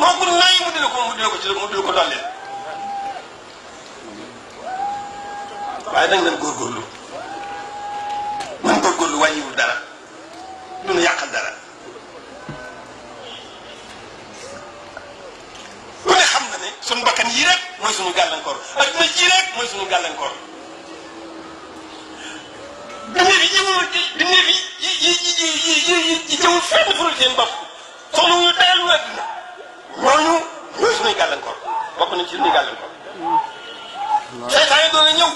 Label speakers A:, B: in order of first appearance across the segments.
A: moo ko nay mu dina ko dolli waaye nag nañ góorgóorlu wàññiwul dara du nu yàqal dara lu ne xam na ne sunu bakkan yii rek mooy sunu gàllankoor adduna ji rek mooy sunu gàllankoor bindee fi yi jëwul fenn furul seen bopp soxla wuñu dara lu adduna ñooy sunuy gàllankoor bokk nañ ci sunuy gàllankoor seytaane doon na ñëw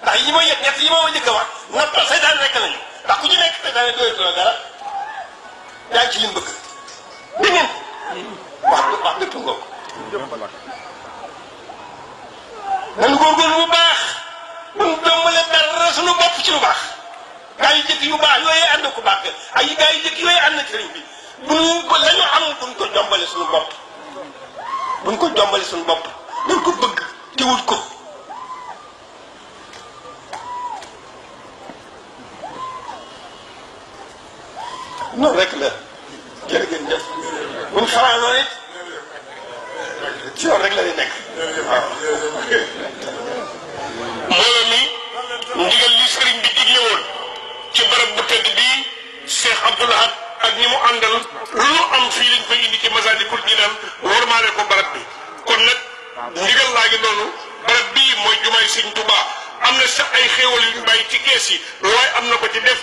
A: ndax yi ma yëg ñett yi ma njëkk a wax noppal seytaane rek lañu ndax ku ci nekk seytaane doyatuloo dara yaa ngi ci lim bëgg dégg ngeen wax dëpp ngoog nañu góorgóorlu bu baax buñ dombale dara suñu bopp ci lu baax gaa yu jëkk yu baax yooyu ànd ko baax ay gaa yu jëkk yooyu ànd na sëriñ bi buñ ko la ñu am buñ ko jombale suñu bopp buñ ko jombale suñu bopp dañ ko bëgg te wut ko noonu rek la jërë ngeen jëf buñ fanaanoo it ci yoon rek la di nekk waaw mbooloo mi ndigal li sëriñ bi digle woon ci barab bu tedd bii Cheikh Abdoul Ahad ak ñi mu àndal lu ñu am fii lañ koy indi ci Masaalikul Jinaan wormaale ko barab bi kon nag ndigal laa ngi noonu barab bii mooy jumaay Sëriñ Tuubaa am na sax ay xéewal yu ñu bàyyi ci kees yi waaye am na ko ci def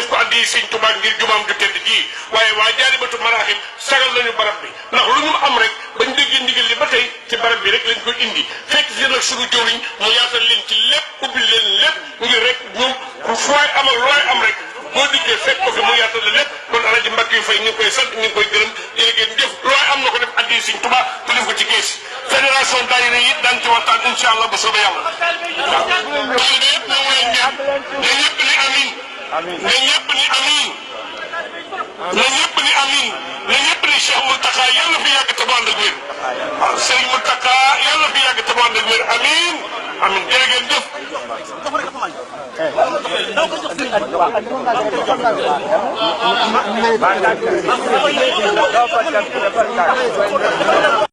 A: ko addi Sëriñ Tuubaa ngir jumaam ju tedd ji waaye waa Jaalibatu Maraaxib sagal nañu barab bi ndax lu ñu am rek bañ déggee ndigal li ba tey ci barab bi rek lañ koy indi fekk si nag suñu jëwriñ mu yaatal leen ci lépp ubbil leen lépp ngir rek ñoom fu waay amal looy am rek boo dikkee fekk ko fi mu yaatal la lépp kon Alaaji Mbàkke yu fay ñu ngi koy sant ñu ngi koy gërëm jërë ngeen jëf looy am na ko def addi Sëriñ Tuubaa te def ko ci kees fédération daayira yi daan ci waxtaan incha allah bu soobee yàlla waaw loolu de yëpp ñoo ngi leen ñaan ne ñëpp ni amiin ne ñëpp ni amiin ne ñëpp ni amiin ne ñëpp ni Cheikh Mountakha yàlla fi yàgg te bu ànd ak wér waaw Serigne Mountakha yàlla fi yàgg te bu ànd ak wér amiin amiin jërë ngeen jëf.